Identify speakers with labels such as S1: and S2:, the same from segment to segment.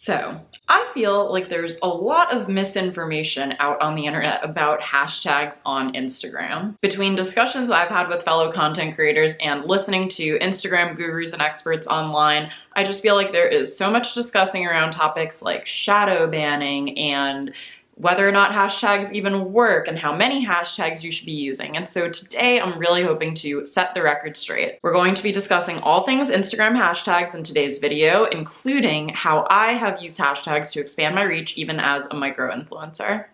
S1: So, I feel like there's a lot of misinformation out on the internet about hashtags on Instagram. Between discussions I've had with fellow content creators and listening to Instagram gurus and experts online, I just feel like there is so much discussing around topics like shadow banning and whether or not hashtags even work and how many hashtags you should be using. And so today I'm really hoping to set the record straight. We're going to be discussing all things Instagram hashtags in today's video, including how I have used hashtags to expand my reach even as a micro-influencer.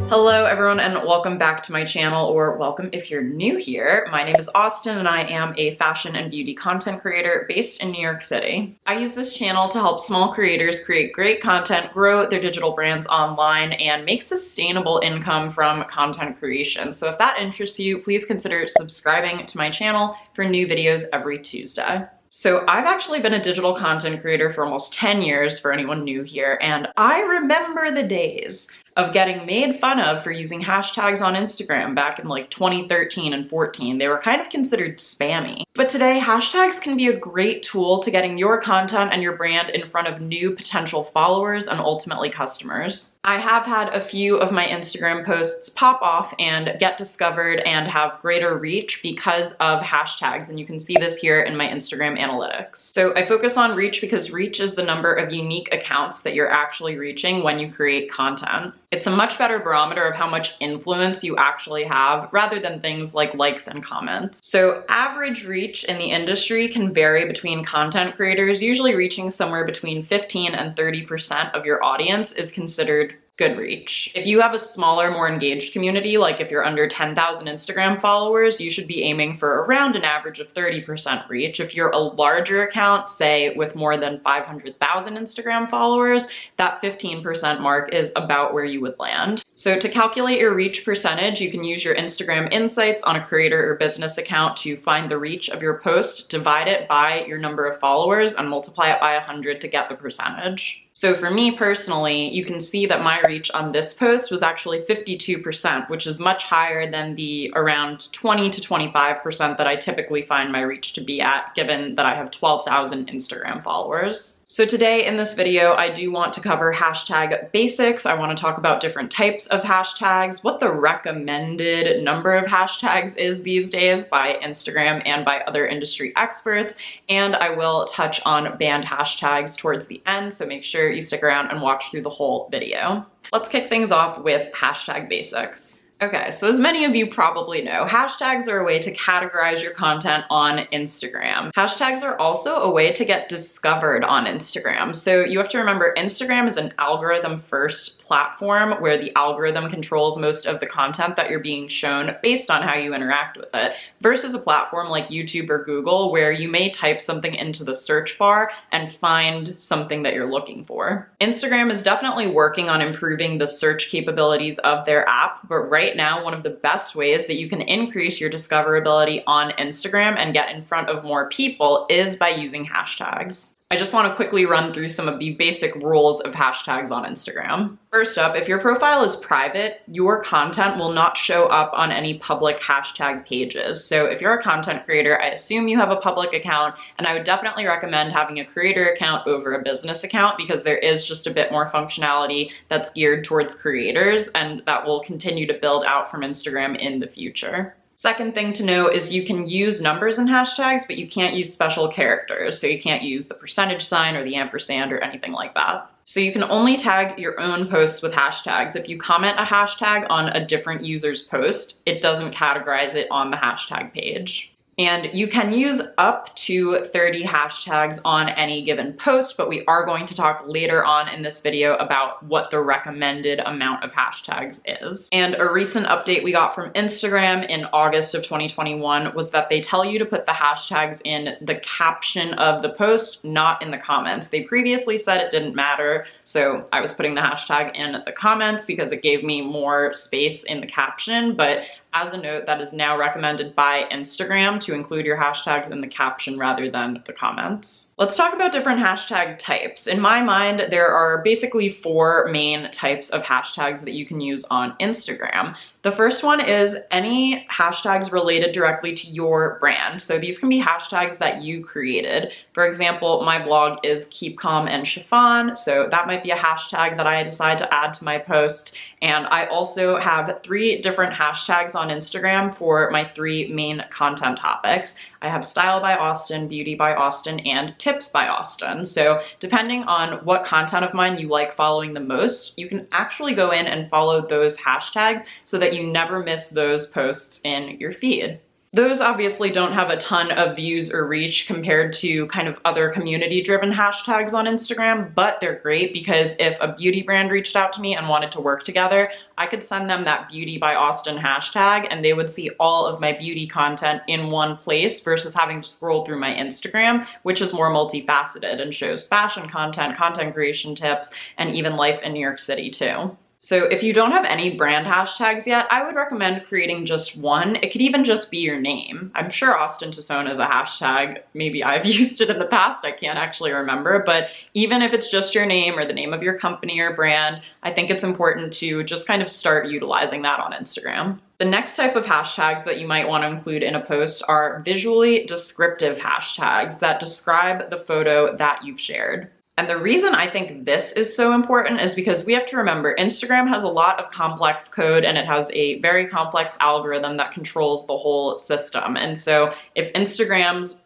S1: Hello everyone and welcome back to my channel, or welcome if you're new here. My name is Austin and I am a fashion and beauty content creator based in New York City. I use this channel to help small creators create great content, grow their digital brands online, and make sustainable income from content creation. So if that interests you, please consider subscribing to my channel for new videos every Tuesday. So I've actually been a digital content creator for almost 10 years for anyone new here, and I remember the days of getting made fun of for using hashtags on Instagram back in like 2013 and 14. They were kind of considered spammy. But today, hashtags can be a great tool to getting your content and your brand in front of new potential followers and ultimately customers. I have had a few of my Instagram posts pop off and get discovered and have greater reach because of hashtags, and you can see this here in my Instagram analytics. So I focus on reach because reach is the number of unique accounts that you're actually reaching when you create content. It's a much better barometer of how much influence you actually have rather than things like likes and comments. So average reach in the industry can vary between content creators. Usually reaching somewhere between 15 and 30% of your audience is considered good reach. If you have a smaller, more engaged community, like if you're under 10,000 Instagram followers, you should be aiming for around an average of 30% reach. If you're a larger account, say with more than 500,000 Instagram followers, that 15% mark is about where you would land. So to calculate your reach percentage, you can use your Instagram insights on a creator or business account to find the reach of your post, divide it by your number of followers, and multiply it by 100 to get the percentage. So for me personally, you can see that my reach on this post was actually 52%, which is much higher than the around 20 to 25% that I typically find my reach to be at, given that I have 12,000 Instagram followers. So today in this video, I do want to cover hashtag basics. I want to talk about different types of hashtags, what the recommended number of hashtags is these days by Instagram and by other industry experts, and I will touch on banned hashtags towards the end, so make sure you stick around and watch through the whole video. Let's kick things off with hashtag basics. Okay, so as many of you probably know, hashtags are a way to categorize your content on Instagram. Hashtags are also a way to get discovered on Instagram. So you have to remember, Instagram is an algorithm-first platform where the algorithm controls most of the content that you're being shown based on how you interact with it, versus a platform like YouTube or Google where you may type something into the search bar and find something that you're looking for. Instagram is definitely working on improving the search capabilities of their app, but right now, one of the best ways that you can increase your discoverability on Instagram and get in front of more people is by using hashtags. I just want to quickly run through some of the basic rules of hashtags on Instagram. First up, if your profile is private, your content will not show up on any public hashtag pages. So if you're a content creator, I assume you have a public account, and I would definitely recommend having a creator account over a business account because there is just a bit more functionality that's geared towards creators, and that will continue to build out from Instagram in the future. Second thing to know is you can use numbers in hashtags, but you can't use special characters. So you can't use the percentage sign or the ampersand or anything like that. So you can only tag your own posts with hashtags. If you comment a hashtag on a different user's post, it doesn't categorize it on the hashtag page. And you can use up to 30 hashtags on any given post, but we are going to talk later on in this video about what the recommended amount of hashtags is. And a recent update we got from Instagram in August of 2021 was that they tell you to put the hashtags in the caption of the post, not in the comments. They previously said it didn't matter, so I was putting the hashtag in the comments because it gave me more space in the caption, but as a note, that is now recommended by Instagram to include your hashtags in the caption rather than the comments. Let's talk about different hashtag types. In my mind, there are basically 4 main types of hashtags that you can use on Instagram. The first one is any hashtags related directly to your brand. So these can be hashtags that you created. For example, my blog is Keep Calm and Chiffon, so that might be a hashtag that I decide to add to my post. And I also have 3 different hashtags on Instagram for my 3 main content topics. I have Style by Austen, Beauty by Austen, and Tips by Austen. So depending on what content of mine you like following the most, you can actually go in and follow those hashtags so that you never miss those posts in your feed. Those obviously don't have a ton of views or reach compared to kind of other community-driven hashtags on Instagram, but they're great because if a beauty brand reached out to me and wanted to work together, I could send them that Beauty by Austen hashtag and they would see all of my beauty content in one place versus having to scroll through my Instagram, which is more multifaceted and shows fashion content, content creation tips, and even life in New York City too. So if you don't have any brand hashtags yet, I would recommend creating just one. It could even just be your name. I'm sure Austen Tosone is a hashtag. Maybe I've used it in the past. I can't actually remember, but even if it's just your name or the name of your company or brand, I think it's important to just kind of start utilizing that on Instagram. The next type of hashtags that you might want to include in a post are visually descriptive hashtags that describe the photo that you've shared. And the reason I think this is so important is because we have to remember Instagram has a lot of complex code and it has a very complex algorithm that controls the whole system. And so if Instagram's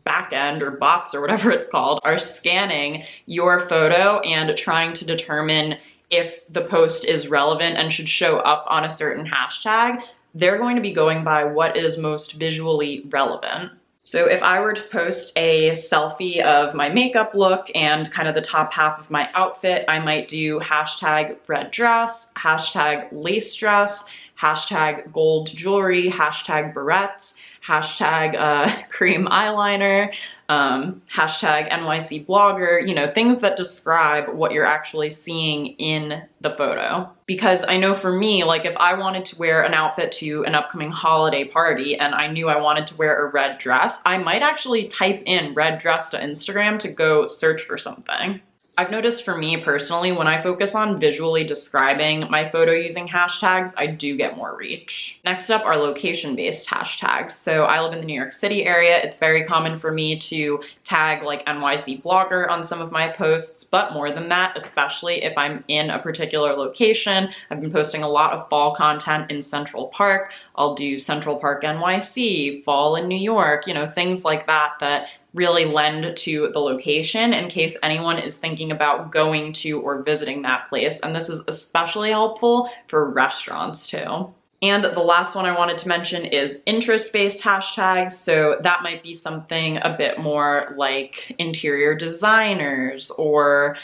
S1: backend or bots or whatever it's called are scanning your photo and trying to determine if the post is relevant and should show up on a certain hashtag, they're going to be going by what is most visually relevant. So if I were to post a selfie of my makeup look and kind of the top half of my outfit, I might do hashtag red dress, hashtag lace dress, hashtag gold jewelry, hashtag barrettes, hashtag cream eyeliner, hashtag NYC blogger, you know, things that describe what you're actually seeing in the photo. Because I know for me, like if I wanted to wear an outfit to an upcoming holiday party and I knew I wanted to wear a red dress, I might actually type in red dress to Instagram to go search for something. I've noticed for me personally, when I focus on visually describing my photo using hashtags, I do get more reach. Next up are location-based hashtags. So I live in the New York City area. It's very common for me to tag like NYC blogger on some of my posts, but more than that, especially if I'm in a particular location. I've been posting a lot of fall content in Central Park. I'll do Central Park NYC, fall in New York, you know, things like that that really lend to the location in case anyone is thinking about going to or visiting that place. And this is especially helpful for restaurants too. And the last one I wanted to mention is interest-based hashtags. So that might be something a bit more like interior designers or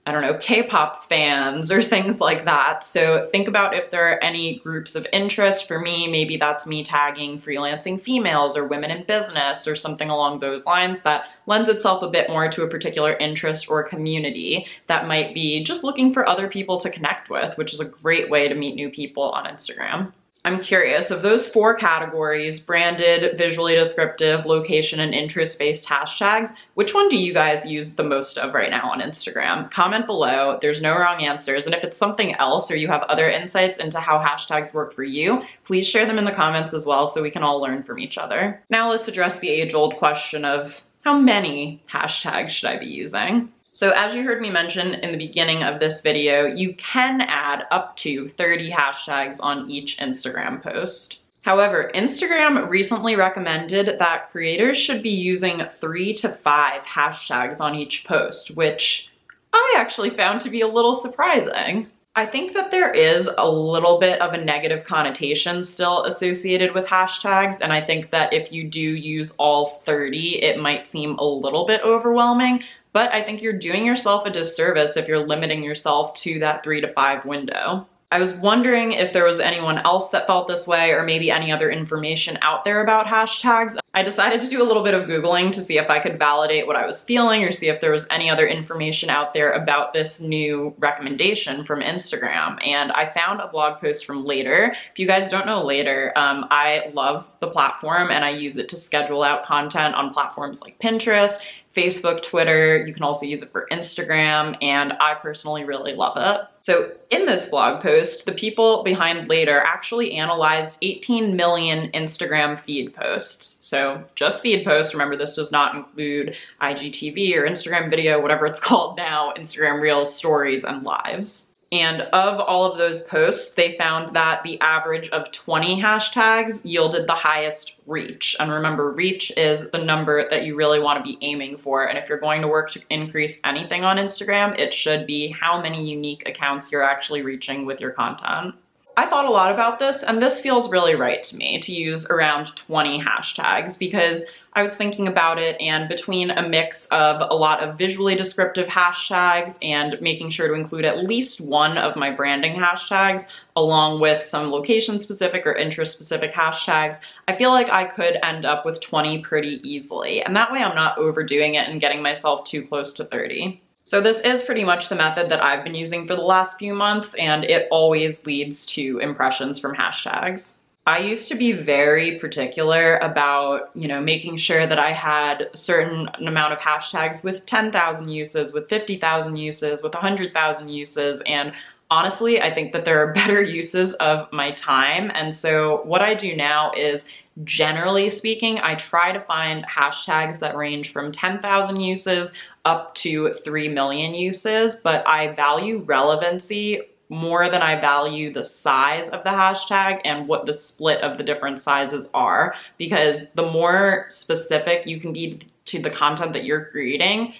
S1: I don't know, K-pop fans or things like that. So think about if there are any groups of interest. For me, maybe that's me tagging freelancing females or women in business or something along those lines that lends itself a bit more to a particular interest or community that might be just looking for other people to connect with, which is a great way to meet new people on Instagram. I'm curious, of those 4 categories, branded, visually descriptive, location, and interest-based hashtags, which one do you guys use the most of right now on Instagram? Comment below, there's no wrong answers, and if it's something else or you have other insights into how hashtags work for you, please share them in the comments as well so we can all learn from each other. Now let's address the age-old question of how many hashtags should I be using? So as you heard me mention in the beginning of this video, you can add up to 30 hashtags on each Instagram post. However, Instagram recently recommended that creators should be using 3 to 5 hashtags on each post, which I actually found to be a little surprising. I think that there is a little bit of a negative connotation still associated with hashtags, and I think that if you do use all 30, it might seem a little bit overwhelming. But I think you're doing yourself a disservice if you're limiting yourself to that 3 to 5 window. I was wondering if there was anyone else that felt this way or maybe any other information out there about hashtags. I decided to do a little bit of Googling to see if I could validate what I was feeling or see if there was any other information out there about this new recommendation from Instagram. And I found a blog post from Later. If you guys don't know Later, I love the platform and I use it to schedule out content on platforms like Pinterest, Facebook, Twitter. You can also use it for Instagram, and I personally really love it. So in this blog post, the people behind Later actually analyzed 18 million Instagram feed posts. So just feed posts. Remember, this does not include IGTV or Instagram video, whatever it's called now, Instagram Reels, Stories, and Lives. And of all of those posts, they found that the average of 20 hashtags yielded the highest reach. And remember, reach is the number that you really want to be aiming for. And if you're going to work to increase anything on Instagram, it should be how many unique accounts you're actually reaching with your content. I thought a lot about this, and this feels really right to me to use around 20 hashtags because I was thinking about it, and between a mix of a lot of visually descriptive hashtags and making sure to include at least one of my branding hashtags along with some location specific or interest specific hashtags, I feel like I could end up with 20 pretty easily. And that way I'm not overdoing it and getting myself too close to 30. So this is pretty much the method that I've been using for the last few months, and it always leads to impressions from hashtags. I used to be very particular about, making sure that I had a certain amount of hashtags with 10,000 uses, with 50,000 uses, with 100,000 uses, and honestly, I think that there are better uses of my time. And so what I do now is, generally speaking, I try to find hashtags that range from 10,000 uses up to 3 million uses, but I value relevancy more than I value the size of the hashtag and what the split of the different sizes are, because the more specific you can be to the content that you're creating,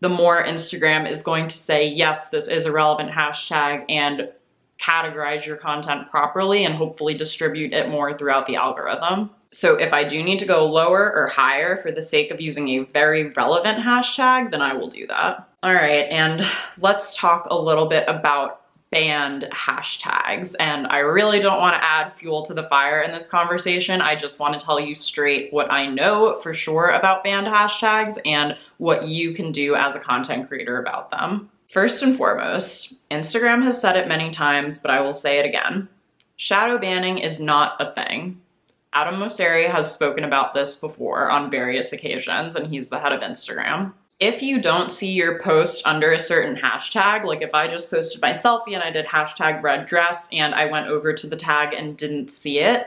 S1: the more Instagram is going to say, yes, this is a relevant hashtag, and categorize your content properly and hopefully distribute it more throughout the algorithm. So if I do need to go lower or higher for the sake of using a very relevant hashtag, then I will do that. All right, and let's talk a little bit about banned hashtags. And I really don't want to add fuel to the fire in this conversation. I just want to tell you straight what I know for sure about banned hashtags and what you can do as a content creator about them. First and foremost, Instagram has said it many times, but I will say it again. Shadow banning is not a thing. Adam Mosseri has spoken about this before on various occasions, and he's the head of Instagram. If you don't see your post under a certain hashtag, like if I just posted my selfie and I did hashtag red dress and I went over to the tag and didn't see it,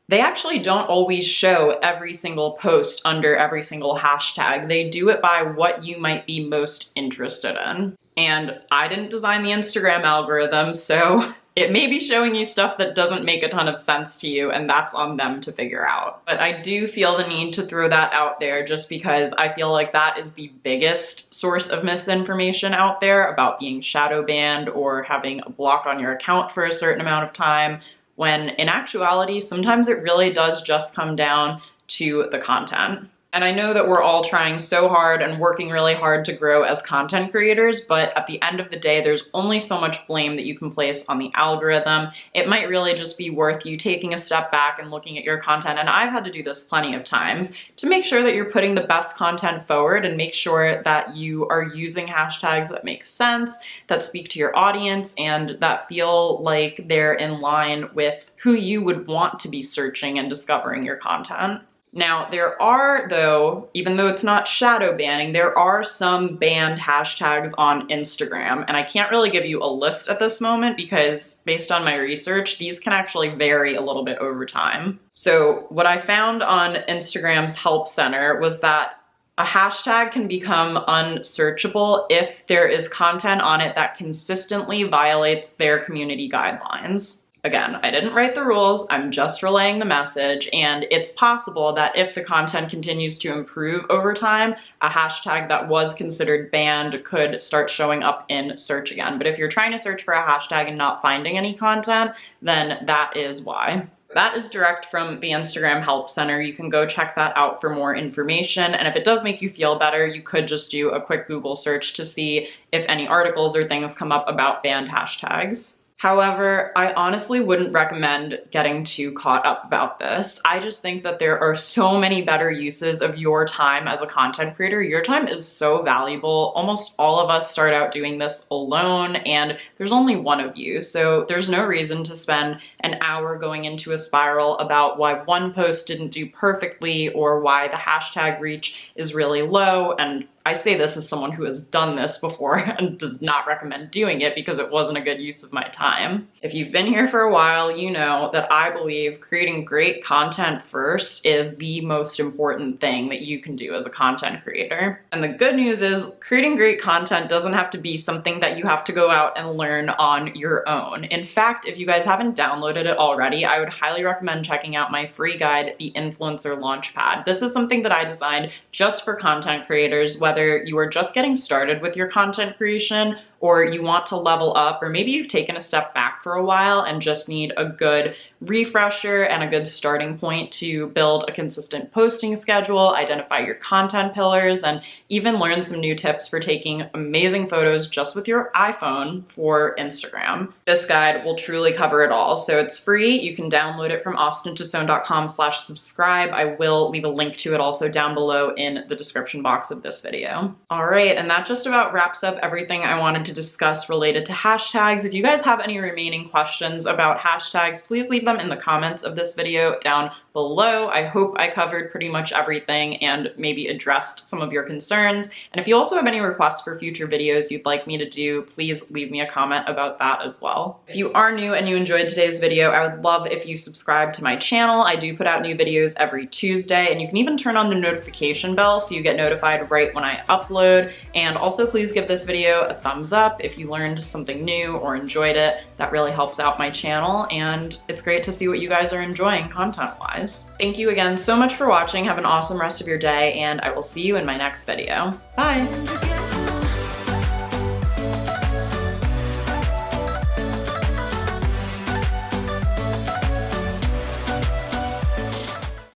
S1: they actually don't always show every single post under every single hashtag. They do it by what you might be most interested in. And I didn't design the Instagram algorithm, so it may be showing you stuff that doesn't make a ton of sense to you, and that's on them to figure out. But I do feel the need to throw that out there just because I feel like that is the biggest source of misinformation out there about being shadow banned or having a block on your account for a certain amount of time, when in actuality, sometimes it really does just come down to the content. And I know that we're all trying so hard and working really hard to grow as content creators, but at the end of the day, there's only so much blame that you can place on the algorithm. It might really just be worth you taking a step back and looking at your content, and I've had to do this plenty of times, to make sure that you're putting the best content forward and make sure that you are using hashtags that make sense, that speak to your audience, and that feel like they're in line with who you would want to be searching and discovering your content. Now, there are, though, even though it's not shadow banning, there are some banned hashtags on Instagram, and I can't really give you a list at this moment because based on my research, these can actually vary a little bit over time. So what I found on Instagram's Help Center was that a hashtag can become unsearchable if there is content on it that consistently violates their community guidelines. Again, I didn't write the rules, I'm just relaying the message, and it's possible that if the content continues to improve over time, a hashtag that was considered banned could start showing up in search again. But if you're trying to search for a hashtag and not finding any content, then that is why. That is direct from the Instagram Help Center. You can go check that out for more information. And if it does make you feel better, you could just do a quick Google search to see if any articles or things come up about banned hashtags. However, I honestly wouldn't recommend getting too caught up about this. I just think that there are so many better uses of your time as a content creator. Your time is so valuable. Almost all of us start out doing this alone, and there's only one of you, so there's no reason to spend an hour going into a spiral about why one post didn't do perfectly or why the hashtag reach is really low. And I say this as someone who has done this before and does not recommend doing it because it wasn't a good use of my time. If you've been here for a while, you know that I believe creating great content first is the most important thing that you can do as a content creator. And the good news is creating great content doesn't have to be something that you have to go out and learn on your own. In fact, if you guys haven't downloaded it already, I would highly recommend checking out my free guide, The Influencer Launchpad. This is something that I designed just for content creators, whether you are just getting started with your content creation or you want to level up, or maybe you've taken a step back for a while and just need a good refresher and a good starting point to build a consistent posting schedule, identify your content pillars, and even learn some new tips for taking amazing photos just with your iPhone for Instagram. This guide will truly cover it all. So it's free. You can download it from austentosone.com/subscribe. I will leave a link to it also down below in the description box of this video. All right, and that just about wraps up everything I wanted to discuss related to hashtags. If you guys have any remaining questions about hashtags, please leave them in the comments of this video down below. I hope I covered pretty much everything and maybe addressed some of your concerns. And if you also have any requests for future videos you'd like me to do, please leave me a comment about that as well. If you are new and you enjoyed today's video, I would love if you subscribe to my channel. I do put out new videos every Tuesday, and you can even turn on the notification bell so you get notified right when I upload. And also please give this video a thumbs up if you learned something new or enjoyed it. That really helps out my channel, and it's great to see what you guys are enjoying content-wise. Thank you again so much for watching. Have an awesome rest of your day, and I will see you in my next video. Bye!